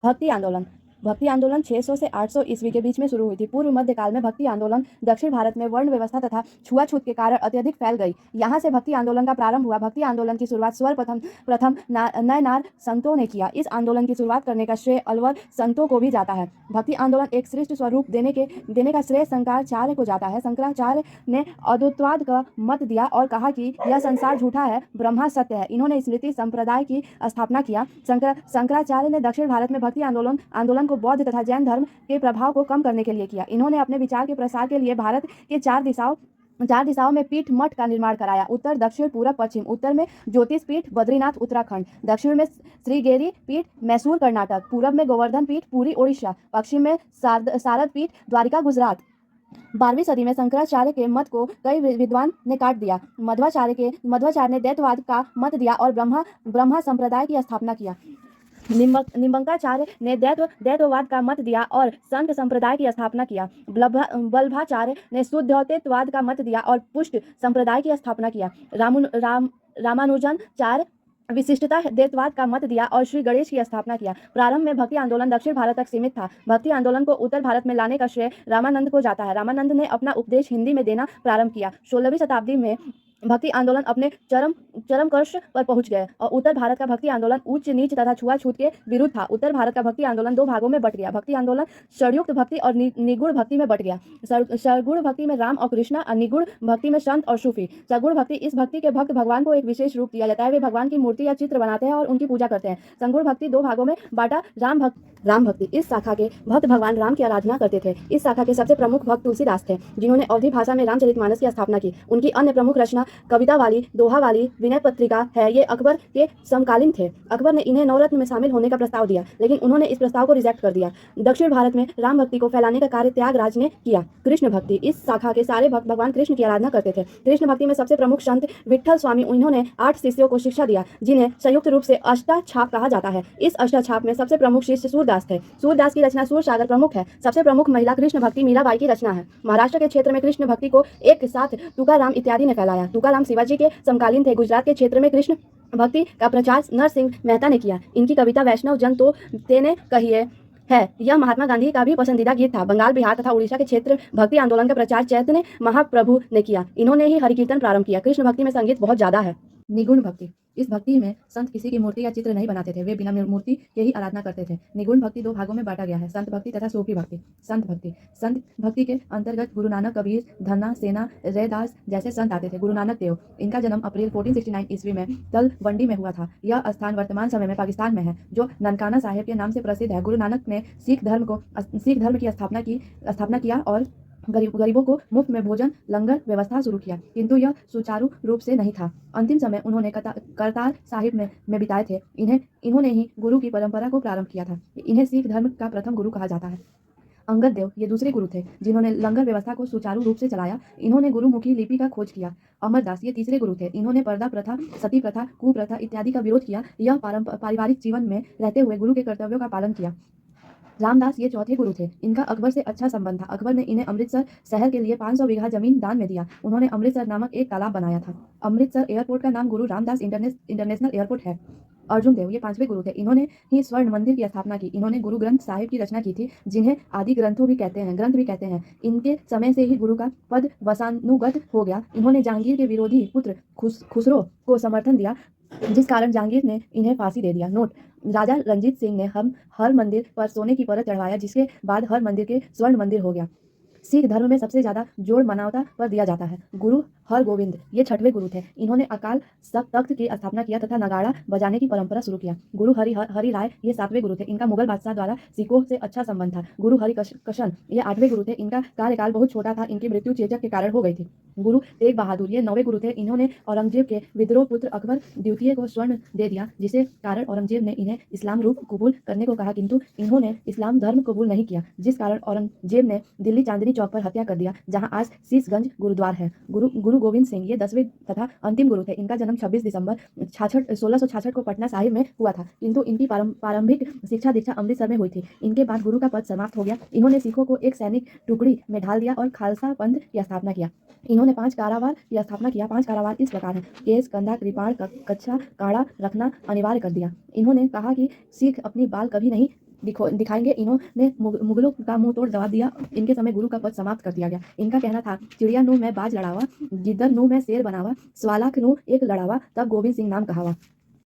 भक्ति आंदोलन। भक्ति आंदोलन 600 से 800 ईस्वी के बीच में शुरू हुई थी। पूर्व मध्य काल में भक्ति आंदोलन दक्षिण भारत में वर्ण व्यवस्था तथा छुआछूत के कारण अत्यधिक फैल गई। यहाँ से भक्ति आंदोलन का प्रारंभ हुआ। भक्ति आंदोलन की शुरुआत सर्वप्रथम प्रथम नयनार संतों ने किया। इस आंदोलन की शुरुआत करने का श्रेय अलवर संतों को भी जाता है। भक्ति आंदोलन एक श्रेष्ठ स्वरूप देने का श्रेय शंकराचार्य को जाता है। शंकराचार्य ने अद्वैतवाद का मत दिया और कहा कि यह संसार झूठा है, ब्रह्मा सत्य है। इन्होंने स्मृति संप्रदाय की स्थापना किया। शंकराचार्य ने दक्षिण भारत में भक्ति आंदोलन को बौद्ध तथा जैन धर्म के प्रभाव को कम करने के लिए किया। इन्होंने अपने विचार के प्रसार के लिए भारत के चार दिशाओं में पीठ मठ का निर्माण कराया। उत्तर, दक्षिण, पूरब, पश्चिम। उत्तर में ज्योतिष पीठ बद्रीनाथ उत्तराखंड, दक्षिण में श्रीगेरी पीठ मैसूर कर्नाटक, पूरब में गोवर्धन पीठ पुरी ओडिशा, पश्चिम में शारद पीठ द्वारिका गुजरात। 12वीं सदी में शंकराचार्य के मत को कई विद्वान ने काट दिया। मध्वाचार्य ने द्वैतवाद का मत दिया और ब्रह्मा संप्रदाय की स्थापना किया। निम्बंकाचार्य ने द्वैतवाद का मत दिया और संत संप्रदाय की स्थापना किया। वल्लभाचार्य ने शुद्धोद्वैतवाद का मत दिया और पुष्ट संप्रदाय की स्थापना किया। रामानुजाचार्य विशिष्टता द्वैतवाद का मत दिया और श्री गणेश की स्थापना किया। प्रारंभ में भक्ति आंदोलन दक्षिण भारत तक सीमित था। भक्ति आंदोलन को उत्तर भारत में लाने का श्रेय रामानंद को जाता है। रामानंद ने अपना उपदेश हिंदी में देना प्रारंभ किया। 16वीं शताब्दी में भक्ति आंदोलन अपने चरम कर्ष पर पहुंच गए और उत्तर भारत का भक्ति आंदोलन उच्च नीच तथा छुआछूत के विरुद्ध था। उत्तर भारत का भक्ति आंदोलन दो भागों में बट गया। भक्ति आंदोलन षड्युक्त भक्ति और निगुण भक्ति में बट गया। सगुण भक्ति में राम और कृष्णा और निगुण भक्ति में संत और सूफी। सगुण भक्ति, इस भक्ति के भक्त भगवान को एक विशेष रूप दिया जाता है। वे भगवान की मूर्ति या चित्र बनाते हैं और उनकी पूजा करते हैं। सगुण भक्ति दो भागों में बांटा। राम भक्ति, इस शाखा के भक्त भगवान राम की आराधना करते थे। इस शाखा के सबसे प्रमुख भक्त तुलसीदास थे, जिन्होंने अवधी भाषा में रामचरितमानस की स्थापना की। उनकी अन्य प्रमुख रचना कविता वाली, दोहा वाली, विनय पत्रिका है। ये अकबर के समकालीन थे। अकबर ने इन्हें नवरत्न में शामिल होने का प्रस्ताव दिया, लेकिन उन्होंने इस प्रस्ताव को रिजेक्ट कर दिया। दक्षिण भारत में राम भक्ति को फैलाने का कार्य त्यागराज ने किया। कृष्ण भक्ति, इस शाखा के सारे भक्त भगवान कृष्ण की आराधना करते थे। कृष्ण भक्ति में सबसे प्रमुख संत विट्ठल स्वामी, इन्होंने 8 शिष्यों को शिक्षा दिया, जिन्हें संयुक्त रूप से अष्टाछाप कहा जाता है। इस अष्टाछाप में सबसे प्रमुख शिष्य सूरदास थे। सूरदास की रचना सूरसागर प्रमुख है। सबसे प्रमुख महिला कृष्ण भक्ति मीराबाई की रचना है। महाराष्ट्र के क्षेत्र में कृष्ण भक्ति को एक साथ तुकाराम इत्यादि ने फैलाया। तुकाराम शिवाजी के समकालीन थे। गुजरात के क्षेत्र में कृष्ण भक्ति का प्रचार नरसिंह मेहता ने किया। इनकी कविता वैष्णव जन तो तेने कहिए है। यह महात्मा गांधी का भी पसंदीदा गीत था। बंगाल, बिहार तथा उड़ीसा के क्षेत्र भक्ति आंदोलन का प्रचार चैतन्य महाप्रभु ने किया। इन्होंने ही हरिकीर्तन प्रारंभ किया। कृष्ण भक्ति में संगीत बहुत ज्यादा है। निगुण भक्ति, इस भक्ति में संत किसी की मूर्ति या चित्र नहीं बनाते थे। वे बिना मूर्ति के ही आराधना करते थे। निगुण भक्ति दो भागों में बांटा गया है, संत भक्ति तथा सूफी भक्ति। संत भक्ति के अंतर्गत गुरु नानक, कबीर, धन्ना, सेना, रैदास जैसे संत आते थे। गुरु नानक देव, इनका जन्म अप्रैल 1469 ईस्वी में तलवंडी में हुआ था। यह स्थान वर्तमान समय में पाकिस्तान में है, जो ननकाना साहिब के नाम से प्रसिद्ध है। गुरु नानक ने सिख धर्म की स्थापना किया और गरीबों को मुफ्त में भोजन लंगर व्यवस्था शुरू किया, किंतु यह सुचारू रूप से नहीं था। अंतिम समय उन्होंने करतार साहिब में बिताए थे। इन्होंने ही गुरु की परंपरा को प्रारंभ किया था। इन्हें सिख धर्म का प्रथम गुरु कहा जाता है। अंगद देव, ये दूसरे गुरु थे, जिन्होंने लंगर व्यवस्था को सुचारू रूप से चलाया। इन्होंने गुरुमुखी लिपि का खोज किया। अमरदास, ये तीसरे गुरु थे। इन्होंने पर्दा प्रथा, सती प्रथा, कुप्रथा इत्यादि का विरोध किया। यह पारिवारिक जीवन में रहते हुए गुरु के कर्तव्यों का पालन किया। रामदास, ये चौथे गुरु थे। इनका अकबर से अच्छा संबंध था। अकबर ने इन्हें अमृतसर शहर के लिए 500 बीघा जमीन दान में दिया। उन्होंने अमृतसर नामक एक तालाब बनाया था। अमृतसर एयरपोर्ट का नाम गुरु रामदास इंटरनेशनल एयरपोर्ट है। अर्जुन देव, ये 5वें गुरु थे। इन्होंने ही स्वर्ण मंदिर की स्थापना की। इन्होंने गुरु ग्रंथ साहिब की रचना की थी, जिन्हें आदि ग्रंथ भी कहते हैं। इनके समय से ही गुरु का पद वसानुगत हो गया। इन्होंने जहांगीर के विरोधी पुत्र खुसरो को समर्थन दिया, जिस कारण जहांगीर ने इन्हें फांसी दे दिया। नोट, राजा रंजीत सिंह ने हर मंदिर पर सोने की परत चढ़वाया, जिसके बाद हर मंदिर के स्वर्ण मंदिर हो गया। सिख धर्म में सबसे ज्यादा जोर मानवता पर दिया जाता है। गुरु हरगोविंद, ये 6वें गुरु थे। इन्होंने अकाल तख्त की स्थापना किया तथा नगाड़ा बजाने की परंपरा शुरू किया। गुरु हरि राय, ये 7वें गुरु थे। इनका मुगल बादशाह द्वारा सिखों से अच्छा संबंध था। गुरु हरि कशन, ये 8वें गुरु थे। इनका कार्यकाल बहुत छोटा था। इनकी मृत्यु चेचक के कारण हो गई थी। गुरु तेग बहादुर, ये 9वें गुरु थे। इन्होंने औरंगजेब के विद्रोह पुत्र अकबर द्वितीय को स्वर्ण दे दिया, जिसे कारण औरंगजेब ने इन्हें इस्लाम रूप कबूल करने को कहा, किंतु इन्होंने इस्लाम धर्म कबूल नहीं किया, जिस कारण औरंगजेब ने दिल्ली चांदनी चौक पर हत्या कर दिया, जहां आज शीशगंज गुरुद्वार है। गुरु गोविंद सिंह, ये 10वें तथा अंतिम गुरु थे। इनका जन्म 26 दिसंबर 1666 को पटना साहिब में हुआ था, किंतु इनकी प्रारंभिक शिक्षा दीक्षा अमृतसर में हुई थी। इनके बाद गुरु का पद समाप्त हो गया। इन्होंने सिखों को एक सैनिक टुकड़ी में ढाल दिया और खालसा पंथ की स्थापना किया। इन्होंने 5 कारावार की स्थापना किया। 5 कारावार इस प्रकार हैं: केस, कंधा, कृपाण, कच्छा, काड़ा रखना अनिवार्य कर दिया। इन्होंने कहा कि सिख अपनी बाल कभी नहीं दिखाएंगे। इन्होंने मुगलों का मुंह तोड़ जवाब दिया। इनके समय गुरु का पद समाप्त कर दिया गया। इनका कहना था, चिड़िया नू मैं बाज लड़ावा, गिद्दर नू मैं शेर बनावा, स्वालाख नू एक लड़ावा, तब गोविंद सिंह नाम कहावा।